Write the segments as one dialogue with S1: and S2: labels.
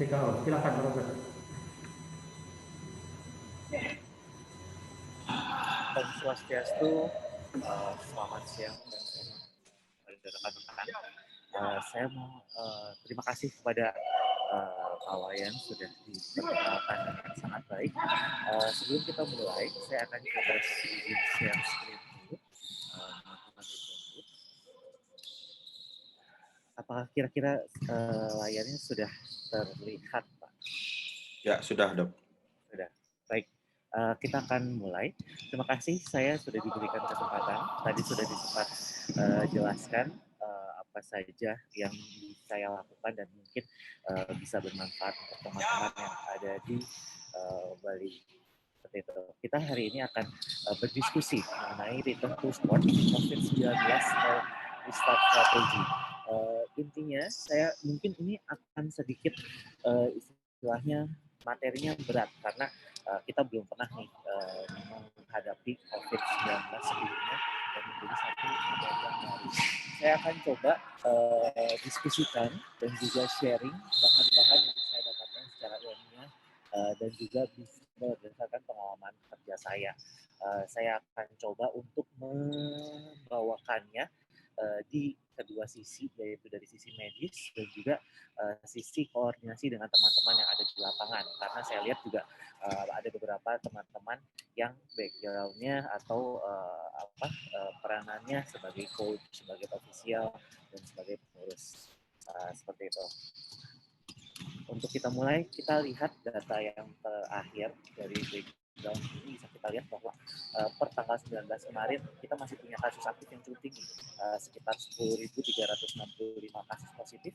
S1: Swastiastu. Silakan Robert.
S2: Om Swastiastu, selamat siang dan rekan-rekan. Saya mau terima kasih kepada Pak Wayan sudah diperkenalkan dengan sangat baik. Sebelum kita mulai, saya akan coba izin share screen dulu. Teman-teman ditunggu. Apakah kira-kira layarnya sudah terlihat, Pak?
S3: Ya, sudah, Dok.
S2: Sudah. Baik. Kita akan mulai. Terima kasih saya sudah diberikan kesempatan. Tadi sudah sempat jelaskan apa saja yang saya lakukan dan mungkin bisa bermanfaat untuk teman-teman yang ada di Bali. Seperti itu. Kita hari ini akan berdiskusi mengenai return to sport COVID-19 restart strategy. Intinya saya mungkin ini akan sedikit istilahnya materinya berat karena kita belum pernah nih menghadapi COVID-19 sebelumnya dan menjadi satu materi yang baru. Saya akan coba diskusikan dan juga sharing bahan-bahan yang saya dapatkan secara ilmiah dan juga berdasarkan pengalaman kerja saya. Saya akan coba untuk membawakannya di kedua sisi, yaitu dari sisi medis dan juga sisi koordinasi dengan teman-teman yang ada di lapangan. Karena saya lihat juga ada beberapa teman-teman yang background-nya atau peranannya sebagai coach, sebagai official, dan sebagai pengurus. Seperti itu. Untuk kita mulai, kita lihat data yang terakhir dari breakdown ini bisa kita lihat bahwa per tanggal 19 kemarin kita masih punya kasus aktif yang cukup tinggi, sekitar 10.365 kasus positif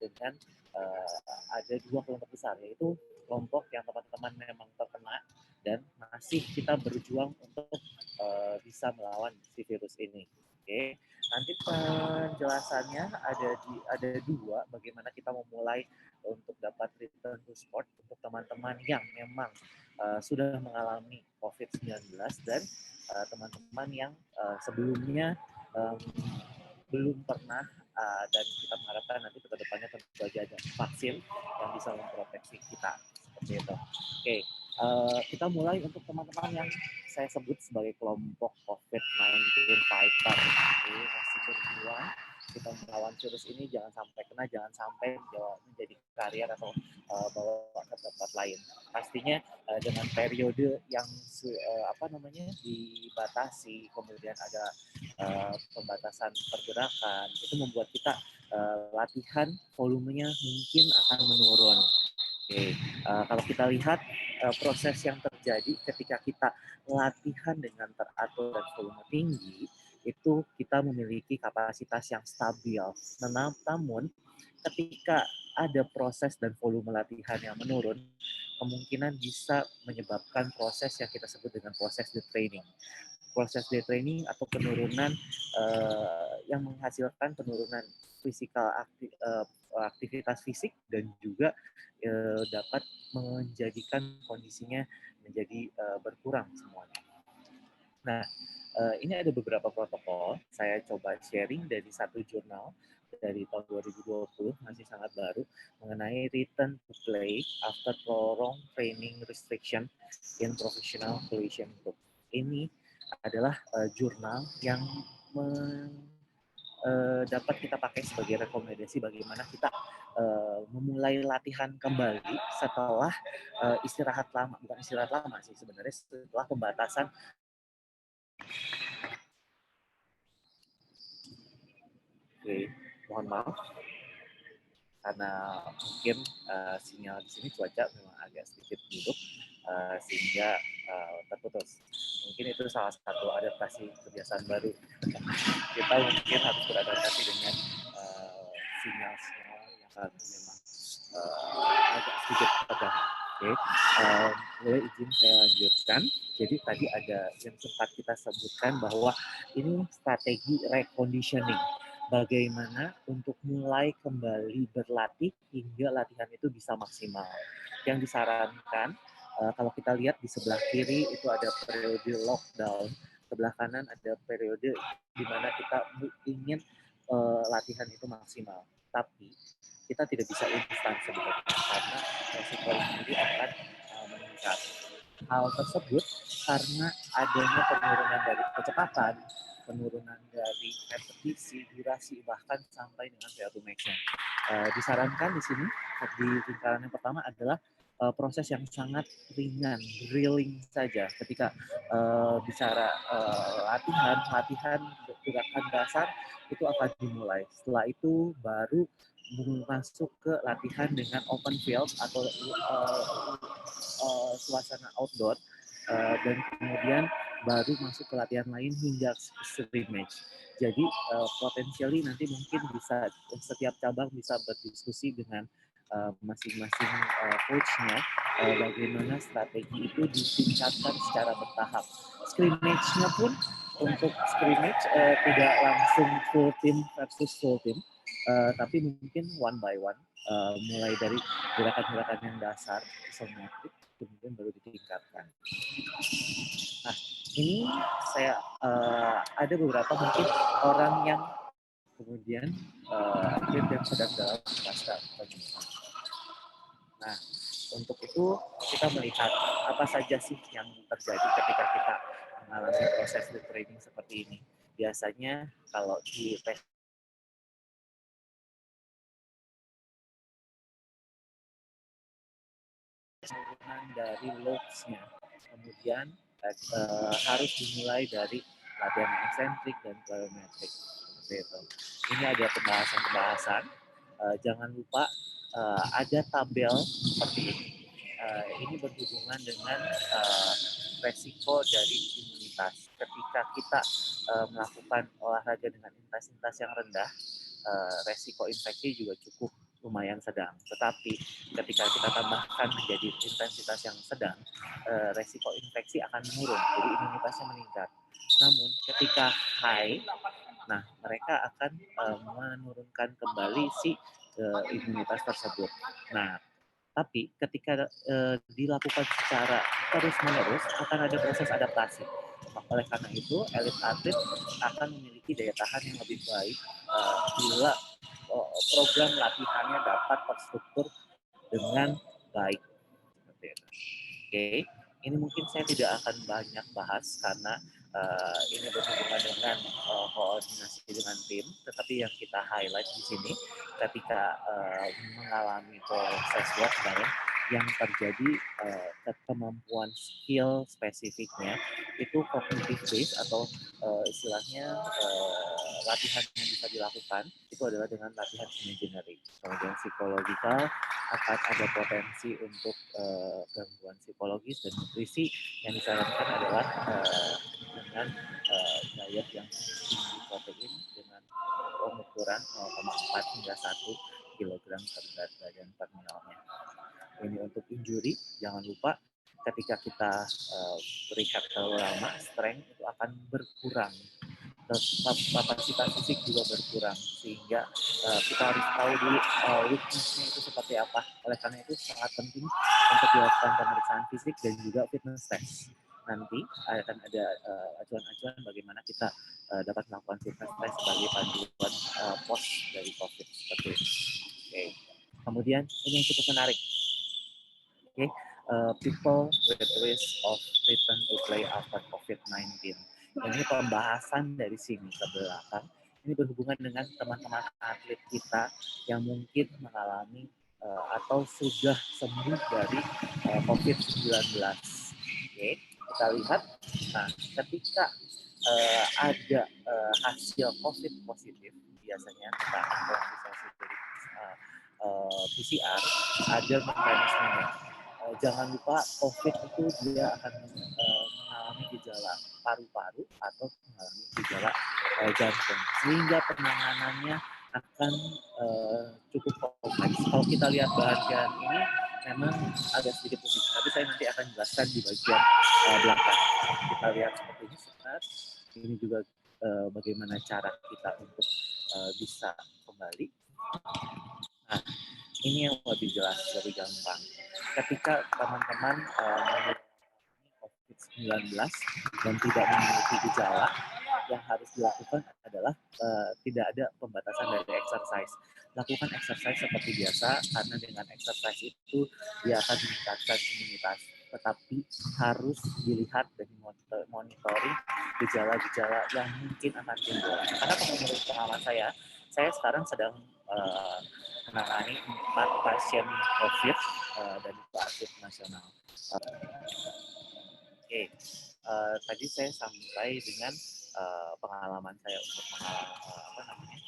S2: dengan ada dua kelompok besar, yaitu kelompok yang teman-teman memang terkena dan masih kita berjuang untuk bisa melawan si virus ini. Oke, nanti penjelasannya ada dua, bagaimana kita memulai untuk dapat return to sport untuk teman-teman yang memang sudah mengalami COVID-19 dan teman-teman yang sebelumnya belum pernah dan kita mengharapkan nanti ke depannya tentu saja ada vaksin yang bisa memproteksi kita seperti itu. Oke, kita mulai untuk teman-teman yang saya sebut sebagai kelompok COVID-19 fighter. Jadi masih berjuang kita melawan virus ini, jangan sampai kena, jangan sampai menjadi karier atau bawa ke tempat lain. Pastinya dengan periode yang dibatasi, kemudian ada pembatasan pergerakan, itu membuat kita latihan volumenya mungkin akan menurun. Oke, kalau kita lihat proses yang terjadi ketika kita latihan dengan teratur dan volume tinggi, itu kita memiliki kapasitas yang stabil. Namun ketika ada proses dan volume latihan yang menurun, kemungkinan bisa menyebabkan proses yang kita sebut dengan proses detraining. Proses detraining atau penurunan yang menghasilkan penurunan aktivitas fisik dan juga dapat menjadikan kondisinya menjadi berkurang semuanya. Nah, ini ada beberapa protokol. Saya coba sharing dari satu jurnal dari tahun 2020, masih sangat baru, mengenai return to play after prolonged training restriction in professional collision group. Ini adalah jurnal yang dapat kita pakai sebagai rekomendasi bagaimana kita memulai latihan kembali setelah istirahat lama. Bukan istirahat lama sih sebenarnya, setelah pembatasan. Oke, mohon maaf karena mungkin sinyal di sini cuaca memang agak sedikit buruk sehingga terputus. Mungkin itu salah satu adaptasi kebiasaan baru. Kita mungkin harus beradaptasi dengan sinyal-sinyal yang memang agak sedikit tegang. Oke, boleh izin saya lanjutkan. Jadi tadi ada yang sempat kita sebutkan bahwa ini strategi reconditioning. Bagaimana untuk mulai kembali berlatih hingga latihan itu bisa maksimal. Yang disarankan, kalau kita lihat di sebelah kiri itu ada periode lockdown, sebelah kanan ada periode di mana kita ingin latihan itu maksimal. Tapi kita tidak bisa instan sebetulnya karena resiko sendiri akan meningkat. Hal tersebut karena adanya penurunan dari kecepatan, penurunan dari repetisi, durasi, bahkan sampai dengan VO2 max-nya. Disarankan di sini di lingkaran yang pertama adalah proses yang sangat ringan, drilling saja. Ketika bicara latihan gerakan dasar itu akan dimulai. Setelah itu baru masuk ke latihan dengan open field atau suasana outdoor, dan kemudian baru masuk ke latihan lain hingga scrimmage. Jadi potensially nanti mungkin bisa setiap cabang bisa berdiskusi dengan masing-masing coachnya bagaimana strategi itu ditingkatkan secara bertahap. Scrimmage-nya pun untuk scrimmage tidak langsung full team versus full team, tapi mungkin one by one, mulai dari gerakan-gerakan yang dasar, isometrik, kemudian baru ditingkatkan. Nah, ini saya ada beberapa mungkin orang yang kemudian atlet yang sedang dalam fase penyembuhan. Nah, untuk itu kita melihat apa saja sih yang terjadi ketika kita mengalami proses training seperti ini. Biasanya kalau di penurunan dari loads-nya, kemudian harus dimulai dari latihan eksentrik dan plyometrik seperti itu. Ini ada pembahasan-pembahasan. Jangan lupa ada tabel seperti ini. Ini berhubungan dengan resiko dari imunitas. Ketika kita melakukan olahraga dengan intensitas yang rendah, resiko infeksi juga cukup lumayan sedang. Tetapi ketika kita tambahkan menjadi intensitas yang sedang, resiko infeksi akan menurun, jadi imunitasnya meningkat. Namun ketika high, nah mereka akan menurunkan kembali si imunitas tersebut. Nah, tapi ketika dilakukan secara terus-menerus akan ada proses adaptasi. Oleh karena itu, elit atlet akan memiliki daya tahan yang lebih baik bila program latihannya dapat terstruktur dengan baik. Oke, ini mungkin saya tidak akan banyak bahas karena ini berhubungan dengan koordinasi dengan tim, tetapi yang kita highlight di sini ketika mengalami proses work bareng yang terjadi kemampuan skill spesifiknya itu cognitive based atau istilahnya latihan yang bisa dilakukan itu adalah dengan latihan imaginary. Kemudian psikologikal akan ada potensi untuk gangguan psikologis dan nutrisi. Yang disarankan adalah dengan diet yang tinggi protein dengan pengukuran 0,4 hingga 1 kilogram per berat badan per ml-nya. Ini untuk injury, jangan lupa ketika kita berikat terlalu lama, strength itu akan berkurang. Kapasitas fisik juga berkurang, sehingga kita harus tahu dulu weakness-nya itu seperti apa. Oleh karena itu sangat penting untuk dilakukan pemeriksaan fisik dan juga fitness test. Nanti akan ada acuan-acuan bagaimana kita dapat melakukan fitness test sebagai panduan pos dari COVID seperti itu. Okay. Kemudian ini yang cukup menarik. Okay. People with risk of return to play after COVID-19. Ini pembahasan dari sini ke belakang. Ini berhubungan dengan teman-teman atlet kita yang mungkin mengalami atau sudah sembuh dari COVID-19. Oke, kita lihat. Nah, ketika ada hasil COVID positif, biasanya kita akan konsultasi dari PCR, ada mekanismenya. Jangan lupa COVID itu dia akan mengalami gejala paru-paru atau mengalami gejala jantung, sehingga penanganannya akan cukup kompleks. Kalau kita lihat bagian ini memang agak sedikit pusing, tapi saya nanti akan jelaskan di bagian belakang. Kita lihat seperti ini sebentar. Ini juga bagaimana cara kita untuk bisa kembali. Nah, ini yang lebih jelas, lebih gampang. Ketika teman-teman mengalami COVID-19 dan tidak memiliki gejala, yang harus dilakukan adalah tidak ada pembatasan dari exercise. Lakukan exercise seperti biasa, karena dengan exercise itu dia akan meningkatkan imunitas. Tetapi harus dilihat dan monitoring gejala-gejala yang mungkin akan timbul. Karena menurut pengalaman saya sekarang sedang menangani 4 pasien COVID dan itu aktif nasional. Oke, tadi saya sampai dengan pengalaman saya untuk menangani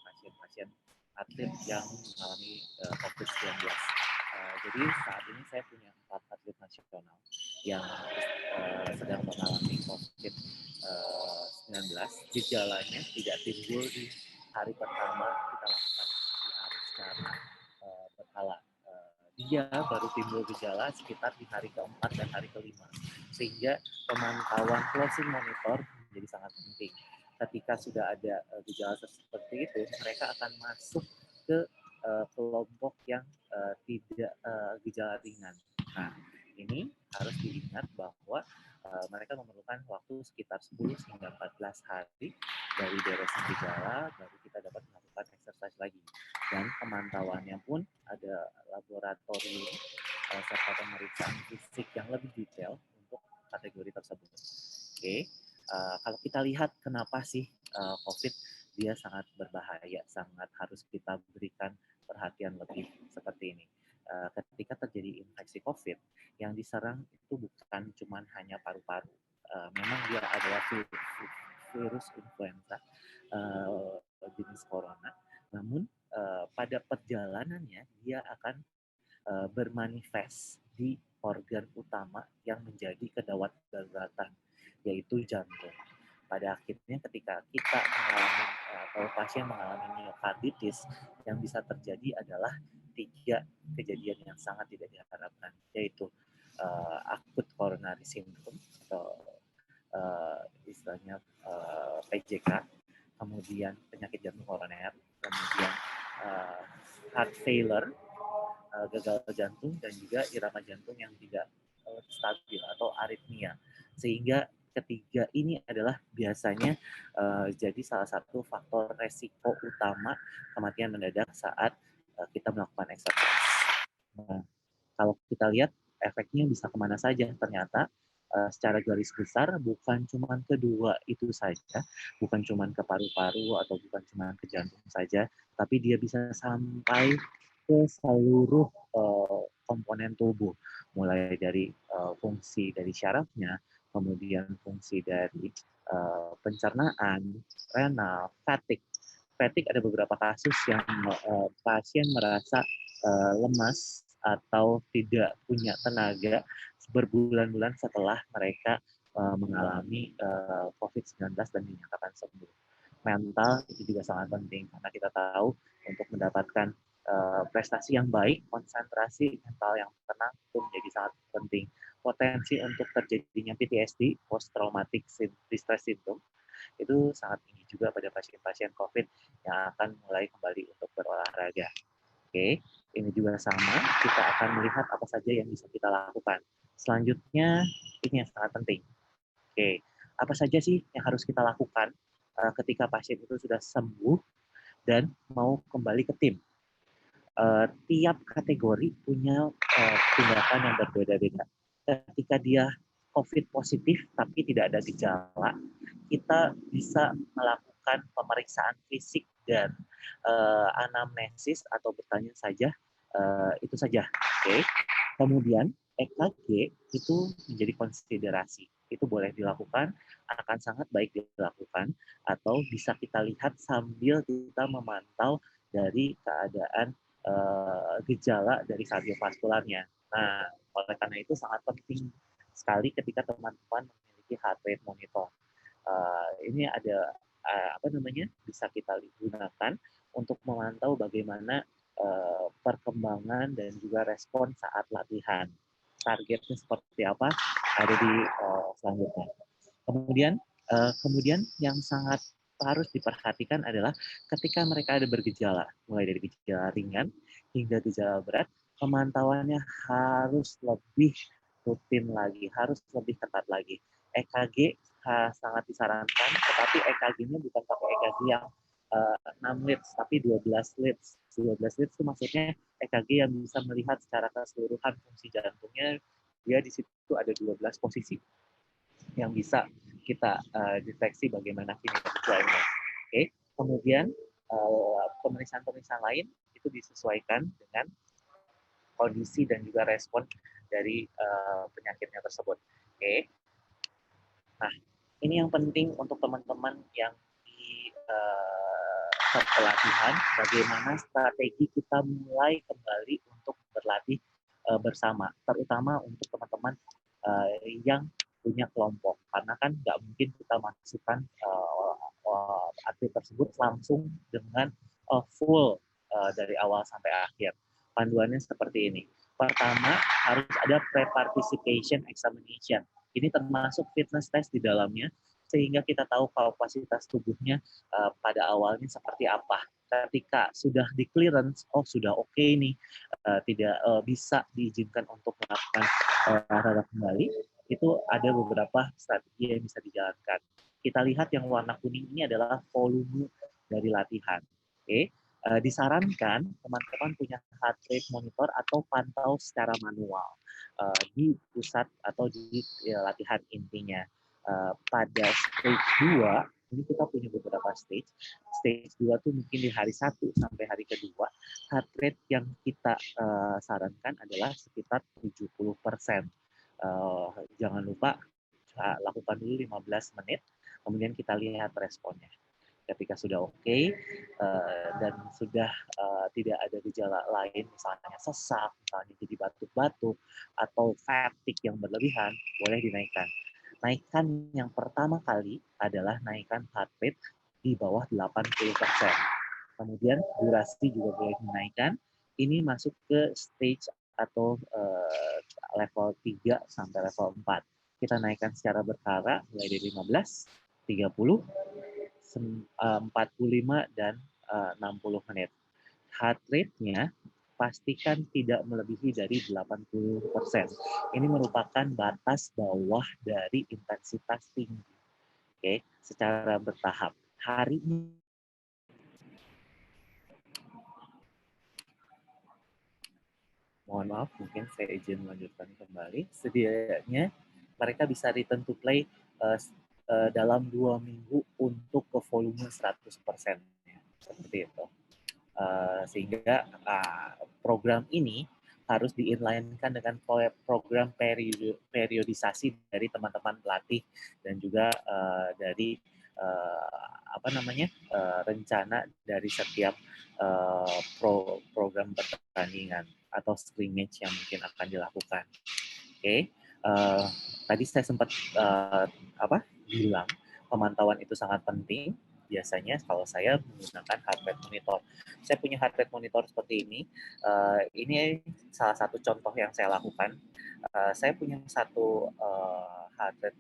S2: pasien-pasien atlet yang mengalami COVID-19. Jadi saat ini saya punya 4 atlet nasional yang sedang mengalami COVID-19. Gejalanya tidak timbul di hari pertama kita lakukan PCR secara berkala. Dia baru timbul gejala sekitar di hari keempat dan hari kelima. Sehingga pemantauan closing monitor menjadi sangat penting. Ketika sudah ada gejala seperti itu, mereka akan masuk ke kelompok yang tidak gejala ringan. Nah, ini harus diingat bahwa mereka memerlukan waktu sekitar 10 hingga 14 hari dari beresin gejala, baru kita dapat melakukan exercise lagi. Dan pemantauannya pun ada laboratorium serta pemeriksaan fisik yang lebih detail untuk kategori tersebut. Oke, kalau kita lihat kenapa sih COVID dia sangat berbahaya, sangat harus kita berikan perhatian lebih seperti ini. Ketika terjadi infeksi COVID, yang diserang itu bukan cuma hanya paru-paru. Memang dia adalah virus influenza jenis corona, namun pada perjalanannya dia akan bermanifest di organ utama yang menjadi kedawat daruratan, yaitu jantung. Pada akhirnya ketika kita mengalami atau pasien mengalami myokarditis, yang bisa terjadi adalah 3 kejadian yang sangat tidak diharapkan, yaitu akut coronary syndrome atau istilahnya PJK, kemudian penyakit jantung koroner, kemudian heart failure, gagal jantung, dan juga irama jantung yang tidak stabil atau aritmia. Sehingga ketiga ini adalah biasanya jadi salah satu faktor resiko utama kematian mendadak saat kita melakukan exercise. Nah, kalau kita lihat efeknya bisa kemana saja, ternyata secara garis besar bukan cuma kedua itu saja, bukan cuma ke paru-paru atau bukan cuma ke jantung saja, tapi dia bisa sampai ke seluruh komponen tubuh, mulai dari fungsi dari syarafnya, kemudian fungsi dari pencernaan, renal, fatigue. Fatigue ada beberapa kasus yang pasien merasa lemas atau tidak punya tenaga berbulan-bulan setelah mereka mengalami COVID-19 dan dinyatakan sembuh. Mental itu juga sangat penting karena kita tahu untuk mendapatkan prestasi yang baik, konsentrasi mental yang tenang itu menjadi sangat penting. Potensi untuk terjadinya PTSD, post traumatic stress syndrome, itu sangat tinggi juga pada pasien-pasien COVID yang akan mulai kembali untuk berolahraga. Oke, ini juga sama, kita akan melihat apa saja yang bisa kita lakukan. Selanjutnya, ini yang sangat penting. Oke, apa saja sih yang harus kita lakukan ketika pasien itu sudah sembuh dan mau kembali ke tim? Tiap kategori punya tindakan yang berbeda-beda. Ketika dia COVID positif tapi tidak ada gejala, kita bisa melakukan pemeriksaan fisik dan anamnesis atau bertanya saja, itu saja. Oke. Kemudian EKG itu menjadi konsiderasi. Itu boleh dilakukan, akan sangat baik dilakukan, atau bisa kita lihat sambil kita memantau dari keadaan gejala dari kardiovaskularnya. Nah, oleh karena itu sangat penting sekali ketika teman-teman memiliki heart rate monitor. Ini ada bisa kita gunakan untuk memantau bagaimana perkembangan dan juga respon saat latihan. Targetnya seperti apa ada di selanjutnya. Kemudian yang sangat harus diperhatikan adalah ketika mereka ada bergejala, mulai dari gejala ringan hingga gejala berat, pemantauannya harus lebih rutin lagi, harus lebih ketat lagi. EKG sangat disarankan, tetapi EKG-nya bukan pakai EKG yang 6 leads, tapi 12 leads. 12 leads itu maksudnya EKG yang bisa melihat secara keseluruhan fungsi jantungnya. Dia di situ ada 12 posisi yang bisa kita deteksi bagaimana kinerjanya. Oke, kemudian pemeriksaan-pemeriksaan lain itu disesuaikan dengan kondisi dan juga respon dari penyakitnya tersebut. Oke. Nah, ini yang penting untuk teman-teman yang di pelatihan, bagaimana strategi kita mulai kembali untuk berlatih bersama, terutama untuk teman-teman yang punya kelompok, karena kan nggak mungkin kita masukkan atlet tersebut langsung dengan full dari awal sampai akhir. Panduannya seperti ini. Pertama, harus ada pre-participation examination. Ini termasuk fitness test di dalamnya, sehingga kita tahu kapasitas tubuhnya pada awalnya seperti apa. Ketika sudah di clearance, oh sudah oke nih, tidak bisa diizinkan untuk melakukan olahraga kembali, itu ada beberapa strategi yang bisa dijalankan. Kita lihat yang warna kuning ini adalah volume dari latihan. Oke. Disarankan teman-teman punya heart rate monitor atau pantau secara manual di pusat atau di latihan intinya. Pada stage 2, ini kita punya beberapa stage. Stage 2 tuh mungkin di hari 1 sampai hari kedua, heart rate yang kita sarankan adalah sekitar 70%. Jangan lupa lakukan dulu 15 menit, kemudian kita lihat responnya. Ketika sudah oke dan sudah tidak ada gejala lain, misalnya sesak, misalnya jadi batuk-batuk, atau fatigue yang berlebihan, boleh dinaikkan. Naikkan yang pertama kali adalah naikkan heart rate di bawah 80%. Kemudian durasi juga boleh dinaikkan. Ini masuk ke stage atau level 3 sampai level 4. Kita naikkan secara berkala mulai dari 15, 30, 45 dan 60 menit. Heart rate-nya pastikan tidak melebihi dari 80%. Ini merupakan batas bawah dari intensitas tinggi. Oke, secara bertahap. Hari ini mohon maaf, mungkin saya izin melanjutkan kembali. Setidaknya mereka bisa return to play dalam 2 minggu untuk ke volume 100%. Seperti itu. Sehingga program ini harus di-inline-kan dengan program periodisasi dari teman-teman pelatih dan juga dari rencana dari setiap program pertandingan atau scrimmage yang mungkin akan dilakukan. Oke. Tadi saya sempat bilang pemantauan itu sangat penting. Biasanya kalau saya menggunakan heart rate monitor, saya punya heart rate monitor seperti ini. Ini salah satu contoh yang saya lakukan. Saya punya satu heart rate,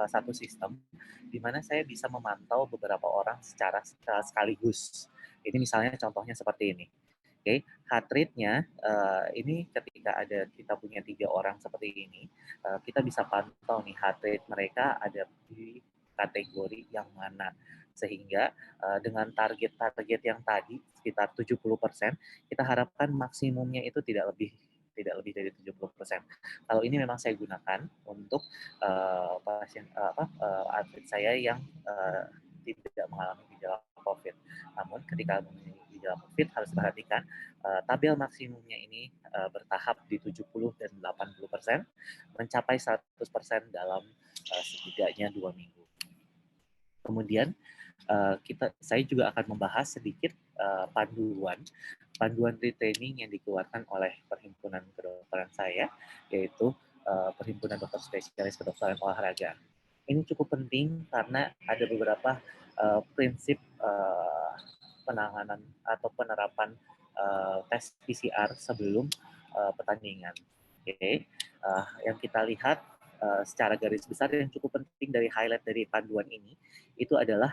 S2: satu sistem di mana saya bisa memantau beberapa orang secara sekaligus. Ini misalnya contohnya seperti ini. Oke, heart rate-nya ini ketika kita punya 3 orang seperti ini, kita bisa pantau nih heart rate mereka ada di kategori yang mana, sehingga dengan target-target yang tadi sekitar 70%, kita harapkan maksimumnya itu tidak lebih dari 70%. Kalau ini memang saya gunakan untuk atlet saya yang tidak mengalami gejala COVID. Namun ketika mengalami gejala COVID harus diperhatikan tabel maksimumnya ini bertahap di 70 dan 80%, mencapai 100% dalam setidaknya 2 minggu. Kemudian saya juga akan membahas sedikit panduan retraining yang dikeluarkan oleh Perhimpunan Kedokteran saya, yaitu Perhimpunan Dokter Spesialis Kedokteran Olahraga. Ini cukup penting karena ada beberapa prinsip penanganan atau penerapan tes PCR sebelum pertandingan. Oke. Yang kita lihat secara garis besar yang cukup penting dari highlight dari panduan ini itu adalah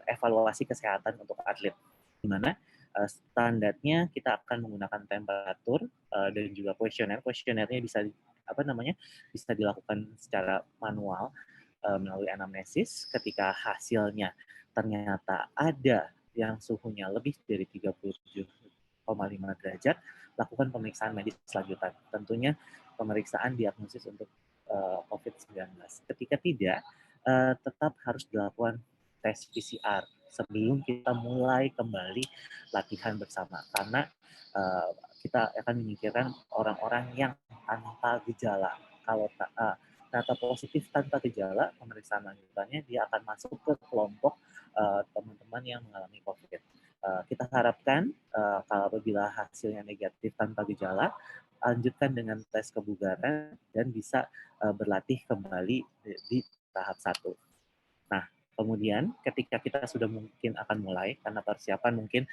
S2: evaluasi kesehatan untuk atlet, di mana standarnya kita akan menggunakan temperatur dan juga kuesionernya bisa bisa dilakukan secara manual melalui anamnesis. Ketika hasilnya ternyata ada yang suhunya lebih dari 37,5 derajat, lakukan pemeriksaan medis selanjutnya. Tentunya pemeriksaan diagnosis untuk COVID-19. Ketika tidak, tetap harus dilakukan tes PCR sebelum kita mulai kembali latihan bersama. Karena kita akan memikirkan orang-orang yang tanpa gejala. Kalau ternyata positif tanpa gejala, pemeriksaan lanjutannya dia akan masuk ke kelompok teman-teman yang mengalami COVID. Kita harapkan kalau apabila hasilnya negatif tanpa gejala, lanjutkan dengan tes kebugaran dan bisa berlatih kembali di tahap 1. Nah, kemudian ketika kita sudah mungkin akan mulai, karena persiapan mungkin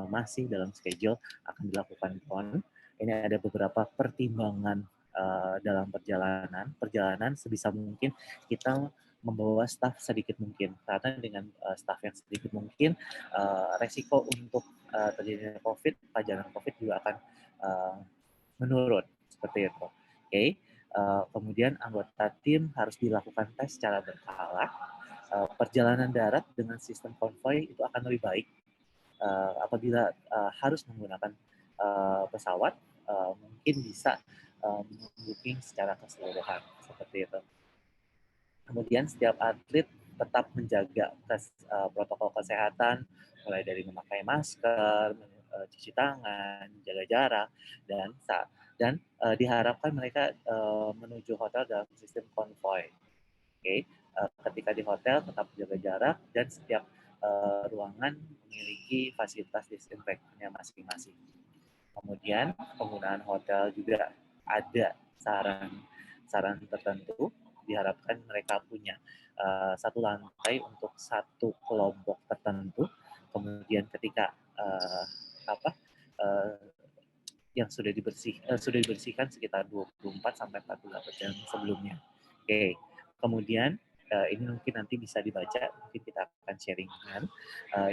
S2: masih dalam schedule akan dilakukan PON, ini ada beberapa pertimbangan dalam perjalanan sebisa mungkin kita membawa staf sedikit mungkin, karena dengan staf yang sedikit mungkin resiko untuk terjadinya COVID, pelajaran COVID juga akan menurun seperti itu. Oke. Kemudian anggota tim harus dilakukan tes secara berkala. Perjalanan darat dengan sistem konvoy itu akan lebih baik. Apabila harus menggunakan pesawat, mungkin bisa booking secara keseluruhan seperti itu. Kemudian setiap atlet tetap menjaga protokol kesehatan, mulai dari memakai masker, cuci tangan, jaga jarak, dan diharapkan mereka menuju hotel dalam sistem konvoy. Oke. Ketika di hotel tetap jaga jarak dan setiap ruangan memiliki fasilitas disinfektannya masing-masing. Kemudian penggunaan hotel juga ada saran tertentu. Diharapkan mereka punya satu lantai untuk satu kelompok tertentu. Kemudian ketika yang sudah dibersihkan sekitar 24 sampai 48 jam sebelumnya. Oke. Kemudian ini mungkin nanti bisa dibaca, mungkin kita akan sharingkan.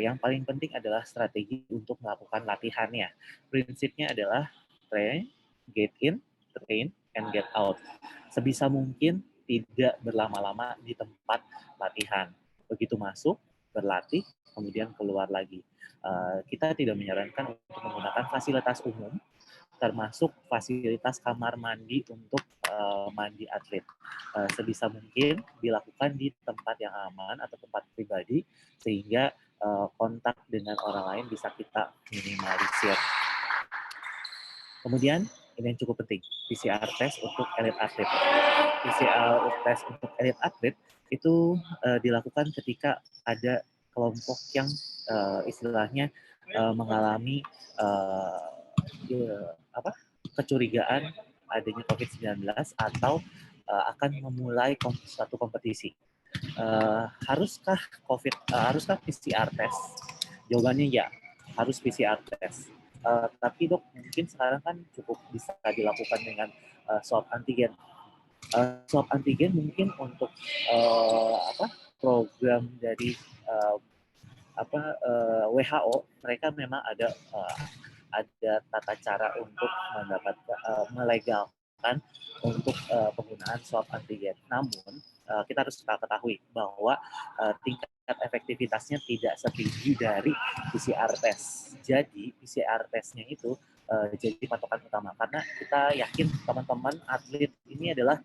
S2: Yang paling penting adalah strategi untuk melakukan latihannya. Prinsipnya adalah train, get in, train, and get out. Sebisa mungkin tidak berlama-lama di tempat latihan. Begitu masuk, berlatih, kemudian keluar lagi. Kita tidak menyarankan untuk menggunakan fasilitas umum, termasuk fasilitas kamar mandi untuk mandi atlet. Sebisa mungkin dilakukan di tempat yang aman atau tempat pribadi, sehingga kontak dengan orang lain bisa kita minimalisir. Kemudian, ini yang cukup penting, PCR test untuk elite atlet. PCR test untuk elite atlet itu dilakukan ketika ada kelompok yang istilahnya mengalami kecurigaan adanya COVID-19 atau akan memulai suatu kompetisi. Haruskah PCR test? Jawabannya ya, harus PCR test. Tapi dok, mungkin sekarang kan cukup bisa dilakukan dengan swab antigen. Swab antigen mungkin untuk program dari WHO, mereka memang ada tata cara untuk melegalkan untuk penggunaan swab antigen. Namun kita harus ketahui bahwa tingkat efektivitasnya tidak setinggi dari PCR test. Jadi PCR testnya itu jadi patokan utama, karena kita yakin teman-teman atlet ini adalah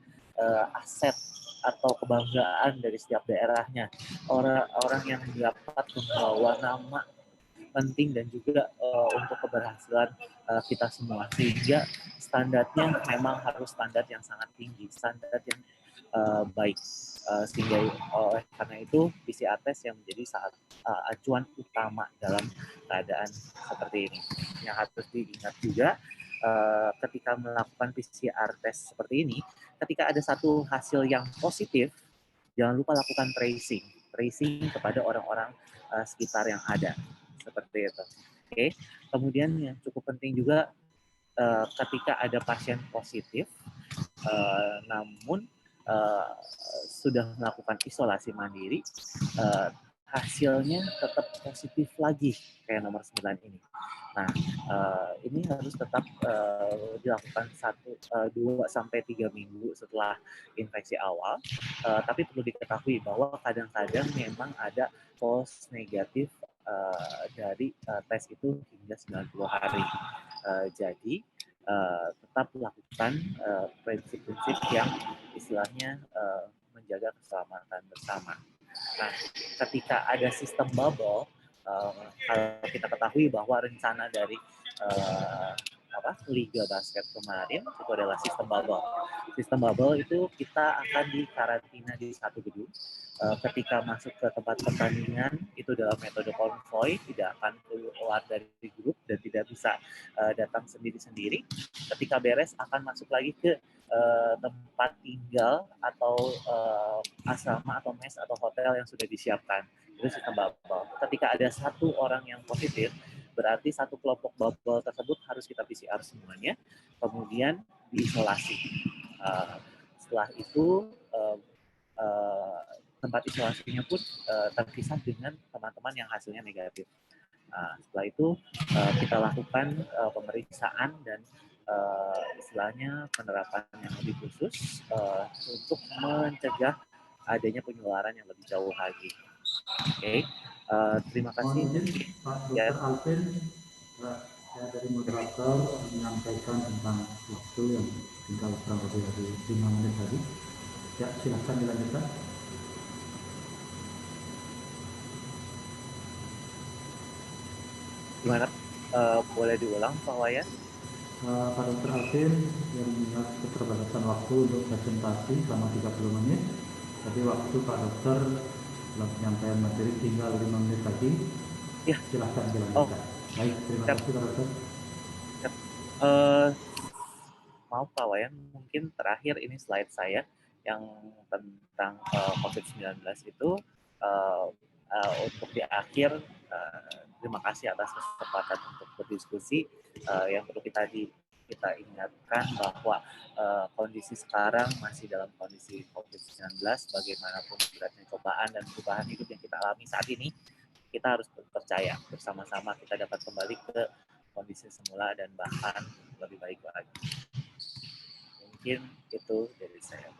S2: aset atau kebanggaan dari setiap daerahnya. Orang yang dapat membawa nama penting dan juga untuk keberhasilan kita semua, sehingga standarnya memang harus standar yang sangat tinggi, standar yang baik, sehingga karena itu PCR test yang menjadi acuan utama dalam keadaan seperti ini. Yang harus diingat juga ketika melakukan PCR test seperti ini, ketika ada satu hasil yang positif, jangan lupa lakukan tracing kepada orang-orang sekitar yang ada. Seperti itu. Oke. Kemudian yang cukup penting juga ketika ada pasien positif, namun sudah melakukan isolasi mandiri, hasilnya tetap positif lagi kayak nomor 9 ini. Nah, ini harus tetap dilakukan 2 sampai 3 minggu setelah infeksi awal. Tapi perlu diketahui bahwa kadang-kadang memang ada false negatif dari tes itu hingga 90 hari. Jadi tetap lakukan prinsip-prinsip yang istilahnya menjaga keselamatan bersama. Nah, ketika ada sistem bubble, kalau kita ketahui bahwa rencana dari Liga Basket kemarin itu adalah sistem bubble. Sistem bubble itu kita akan dikarantina di satu gedung. Ketika masuk ke tempat pertandingan itu dalam metode konvoy, tidak akan keluar dari grup dan tidak bisa datang sendiri-sendiri. Ketika beres akan masuk lagi ke tempat tinggal atau asrama atau mes atau hotel yang sudah disiapkan. Itu sistem bubble. Ketika ada satu orang yang positif, berarti satu kelompok bubble tersebut harus kita PCR semuanya, kemudian diisolasi. Setelah itu tempat isolasinya pun terpisah dengan teman-teman yang hasilnya negatif. Setelah itu kita lakukan pemeriksaan dan istilahnya penerapan yang lebih khusus untuk mencegah adanya penularan yang lebih jauh lagi. Oke, terima kasih.
S1: Pak Dr. Alvin, saya dari moderator menyampaikan tentang waktu yang tinggal kurang lebih dari 5 menit tadi. Ya, silakan dilanjutkan.
S2: Gimana? Boleh diulang, Pak Wayan?
S1: Pak Dr. Alvin yang mengingat keterbatasan waktu untuk presentasi selama 30 menit. Jadi waktu Pak Dokter dalam penyampaian materi tinggal 5 menit lagi.
S2: Ya.
S1: Silakan dilanjutkan. Baik, terima kasih Pak Dokter.
S2: Maaf Pak Wayan, mungkin terakhir ini slide saya yang tentang COVID-19 itu untuk di akhir terima kasih atas kesempatan untuk berdiskusi. Yang perlu kita ingatkan bahwa kondisi sekarang masih dalam kondisi COVID-19, bagaimanapun beratnya cobaan dan perubahan hidup yang kita alami saat ini, kita harus percaya bersama-sama kita dapat kembali ke kondisi semula dan bahkan lebih baik lagi. Mungkin itu dari saya.